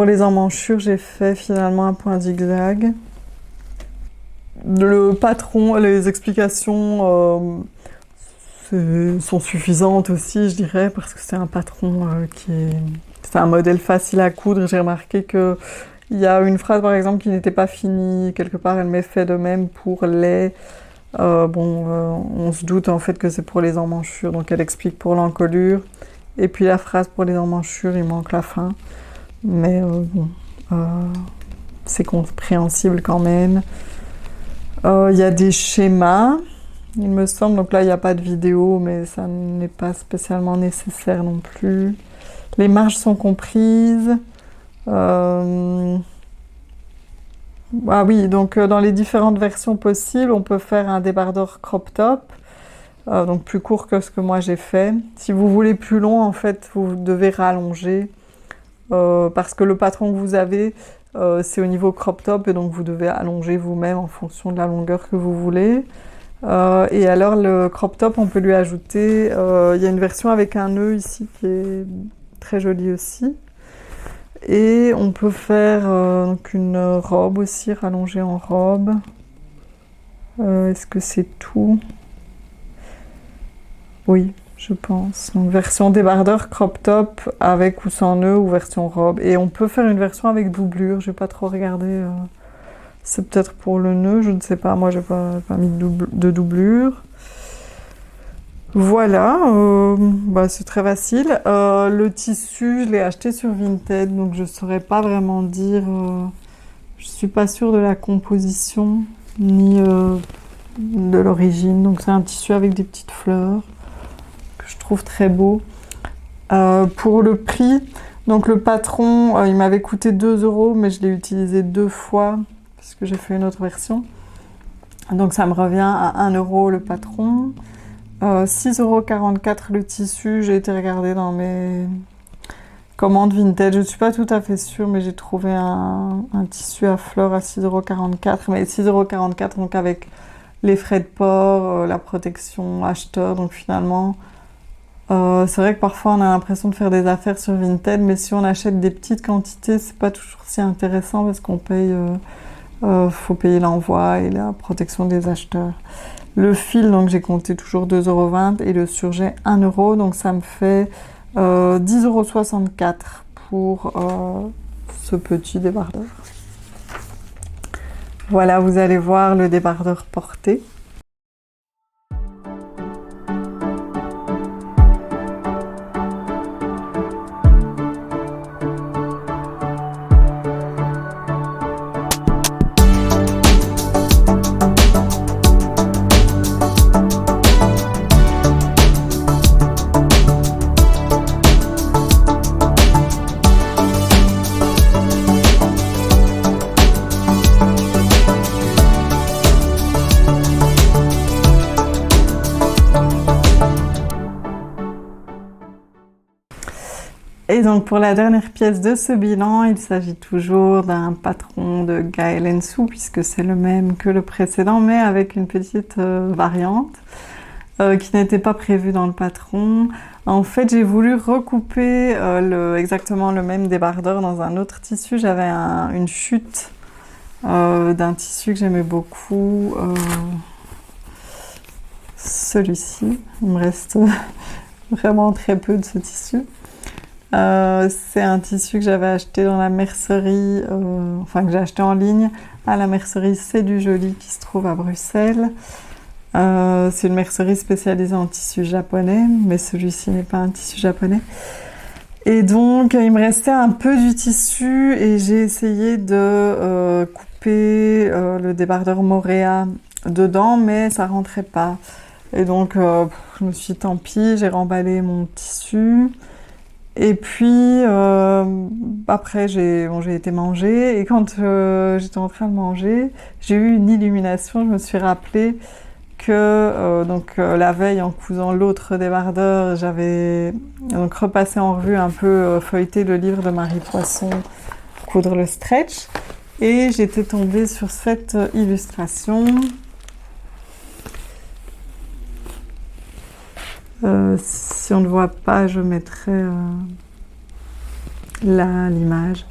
les emmanchures, j'ai fait finalement un point zigzag. Le patron, les explications sont suffisantes aussi, je dirais, parce que c'est un patron c'est un modèle facile à coudre. J'ai remarqué que il y a une phrase par exemple qui n'était pas finie quelque part, elle m'est fait de même pour les... on se doute en fait que c'est pour les emmanchures, donc elle explique pour l'encolure. Et puis la phrase pour les emmanchures, il manque la fin. Mais c'est compréhensible quand même. Il y a des schémas, il me semble. Donc là, il n'y a pas de vidéo, mais ça n'est pas spécialement nécessaire non plus. Les marges sont comprises. Ah oui, donc dans les différentes versions possibles, on peut faire un débardeur crop top, donc plus court que ce que moi j'ai fait. Si vous voulez plus long, en fait, vous devez rallonger, parce que le patron que vous avez, c'est au niveau crop top, et donc vous devez allonger vous-même en fonction de la longueur que vous voulez. Et alors le crop top, on peut lui ajouter, il y a une version avec un nœud ici qui est très jolie aussi. Et on peut faire donc une robe aussi, rallongée en robe. Est-ce que c'est tout? Oui, je pense. Donc version débardeur crop top avec ou sans nœud ou version robe. Et on peut faire une version avec doublure. J'ai pas trop regardé. C'est peut-être pour le nœud, je ne sais pas. Moi, j'ai pas mis de doublure. Voilà, bah, c'est très facile. Le tissu, je l'ai acheté sur Vinted, donc je saurais pas vraiment dire. Je suis pas sûre de la composition ni de l'origine. Donc c'est un tissu avec des petites fleurs que je trouve très beau. Pour le prix, donc le patron, il m'avait coûté 2 euros, mais je l'ai utilisé 2 fois parce que j'ai fait une autre version. Donc ça me revient à 1 euro le patron. 6,44 € le tissu. J'ai été regarder dans mes commandes Vinted. Je ne suis pas tout à fait sûre, mais j'ai trouvé un tissu à fleurs à 6,44 €. Mais 6,44 € donc avec les frais de port, la protection acheteur. Donc finalement, c'est vrai que parfois on a l'impression de faire des affaires sur Vinted, mais si on achète des petites quantités, c'est pas toujours si intéressant parce qu'on paye, faut payer l'envoi et la protection des acheteurs. Le fil, donc j'ai compté toujours 2,20 € et le surjet 1 €, donc ça me fait 10,64 € pour ce petit débardeur. Voilà, vous allez voir le débardeur porté. Et donc pour la dernière pièce de ce bilan, il s'agit toujours d'un patron de Gaël & Sous puisque c'est le même que le précédent mais avec une petite variante qui n'était pas prévue dans le patron. En fait j'ai voulu recouper exactement le même débardeur dans un autre tissu. J'avais une chute d'un tissu que j'aimais beaucoup, celui-ci. Il me reste vraiment très peu de ce tissu. C'est un tissu que j'avais acheté dans la mercerie, enfin que j'ai acheté en ligne à la mercerie C'est du Joli qui se trouve à Bruxelles. C'est une mercerie spécialisée en tissu japonais, mais celui-ci n'est pas un tissu japonais. Et donc il me restait un peu du tissu et j'ai essayé de couper le débardeur Moréa dedans, mais ça rentrait pas. Et donc je me suis dit tant pis, j'ai remballé mon tissu. Et puis après j'ai été manger et quand j'étais en train de manger, j'ai eu une illumination. Je me suis rappelé que la veille en cousant l'autre débardeur, j'avais donc repassé en revue un peu, feuilleté le livre de Marie Poisson, Coudre le stretch, et j'étais tombée sur cette illustration. Si on ne voit pas, je mettrai là l'image.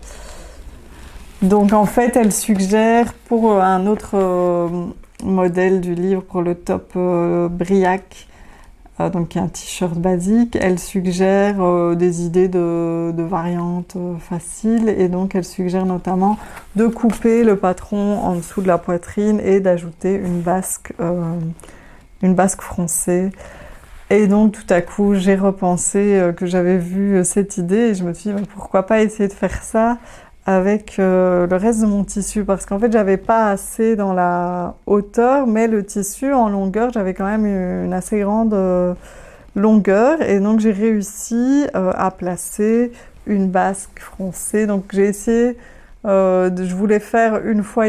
Donc en fait, elle suggère pour un autre modèle du livre, pour le top Briac, donc qui est un t-shirt basique, elle suggère des idées de variantes faciles et donc elle suggère notamment de couper le patron en dessous de la poitrine et d'ajouter une basque froncée. Et donc tout à coup j'ai repensé que j'avais vu cette idée et je me suis dit pourquoi pas essayer de faire ça avec le reste de mon tissu, parce qu'en fait j'avais pas assez dans la hauteur, mais le tissu en longueur j'avais quand même une assez grande longueur et donc j'ai réussi à placer une basque froncée. Donc j'ai essayé, je voulais faire 1,5 fois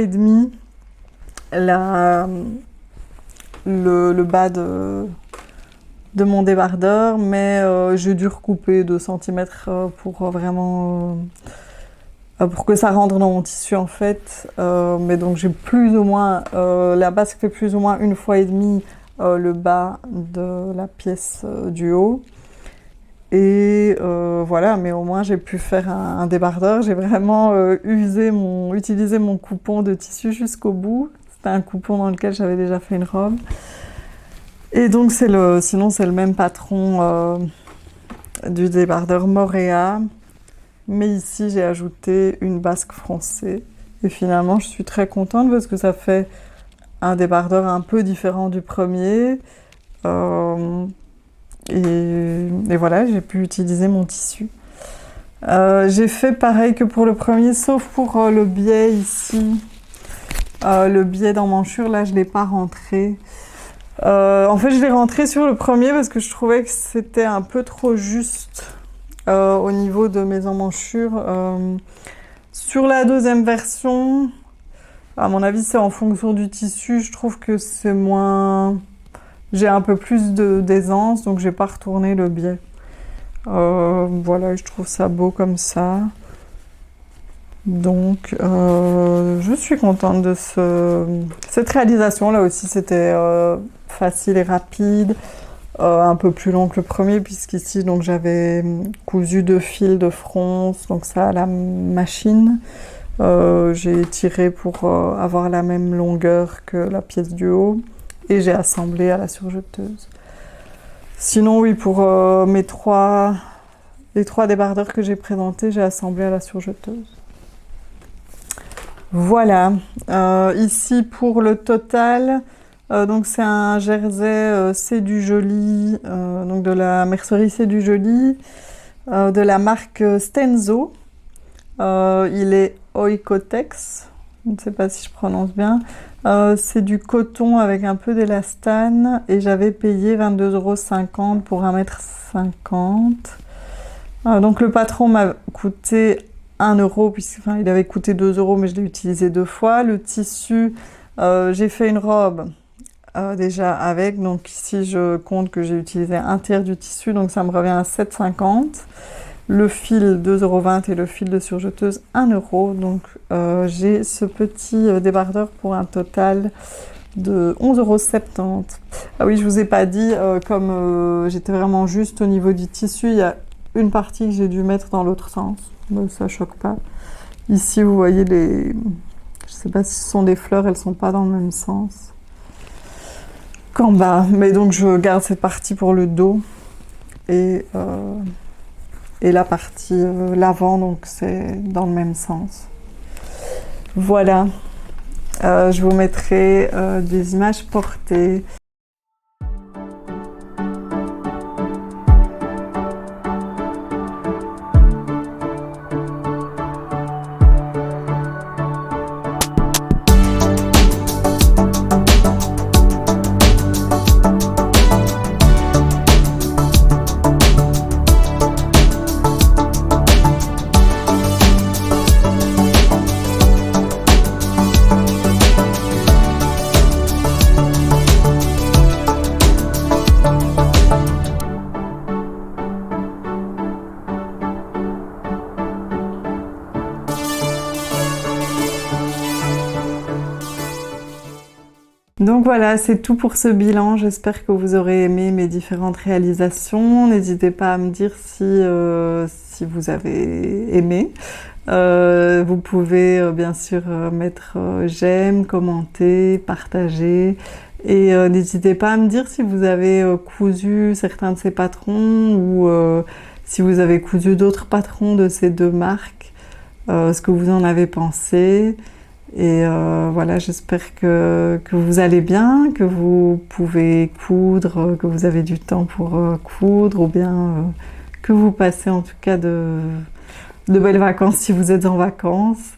le bas de mon débardeur, mais j'ai dû recouper 2 cm pour vraiment pour que ça rentre dans mon tissu en fait. Mais donc j'ai plus ou moins, la basque fait plus ou moins 1,5 fois le bas de la pièce du haut. Et voilà, mais au moins j'ai pu faire un débardeur. J'ai vraiment utilisé mon coupon de tissu jusqu'au bout. C'était un coupon dans lequel j'avais déjà fait une robe. Et donc sinon c'est le même patron du débardeur Moréa. Mais ici j'ai ajouté une basque froncée. Et finalement je suis très contente parce que ça fait un débardeur un peu différent du premier. Et voilà, j'ai pu utiliser mon tissu. J'ai fait pareil que pour le premier, sauf pour le biais ici. Le biais d'emmanchure, là, je ne l'ai pas rentré. En fait, je l'ai rentré sur le premier parce que je trouvais que c'était un peu trop juste au niveau de mes emmanchures. Sur la deuxième version, à mon avis, c'est en fonction du tissu. Je trouve que c'est moins... J'ai un peu plus d'aisance, donc j'ai pas retourné le biais. Voilà, je trouve ça beau comme ça. Donc, je suis contente de cette réalisation. Là aussi, c'était facile et rapide. Un peu plus long que le premier, puisqu'ici, donc j'avais cousu 2 fils de fronce, donc ça à la machine. J'ai tiré pour avoir la même longueur que la pièce du haut. Et j'ai assemblé à la surjeteuse. Sinon, oui, pour les 3 débardeurs que j'ai présentés, j'ai assemblé à la surjeteuse. Voilà. Ici, pour le total, donc c'est un jersey C'est du Joli, donc de la mercerie C'est du Joli, de la marque Stenzo. Il est Oikotex. Je ne sais pas si je prononce bien. C'est du coton avec un peu d'élastane et j'avais payé 22,50 € pour 1,50 m. Donc le patron m'a coûté 1 €, puisqu'il il avait coûté 2 €, mais je l'ai utilisé 2 fois. Le tissu, j'ai fait une robe déjà avec, donc ici je compte que j'ai utilisé un tiers du tissu, donc ça me revient à 7,50 €. Le fil 2,20 € et le fil de surjeteuse 1 €. Donc j'ai ce petit débardeur pour un total de 11,70 €. Ah oui, je vous ai pas dit, comme j'étais vraiment juste au niveau du tissu, il y a une partie que j'ai dû mettre dans l'autre sens. Mais ça choque pas. Ici, vous voyez je sais pas si ce sont des fleurs, elles sont pas dans le même sens qu'en bas. Mais donc je garde cette partie pour le dos. Et la partie l'avant, donc c'est dans le même sens. Voilà, je vous mettrai des images portées. Donc voilà, c'est tout pour ce bilan. J'espère que vous aurez aimé mes différentes réalisations. N'hésitez pas à me dire si vous avez aimé. Vous pouvez bien sûr mettre j'aime, commenter, partager. Et n'hésitez pas à me dire si vous avez cousu certains de ces patrons ou si vous avez cousu d'autres patrons de ces 2 marques, ce que vous en avez pensé. Et voilà, j'espère que vous allez bien, que vous pouvez coudre, que vous avez du temps pour coudre, ou bien que vous passez en tout cas de belles vacances si vous êtes en vacances.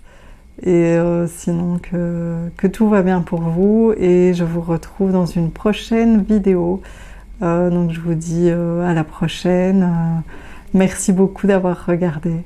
Et sinon que tout va bien pour vous. Et je vous retrouve dans une prochaine vidéo. Donc je vous dis à la prochaine. Merci beaucoup d'avoir regardé.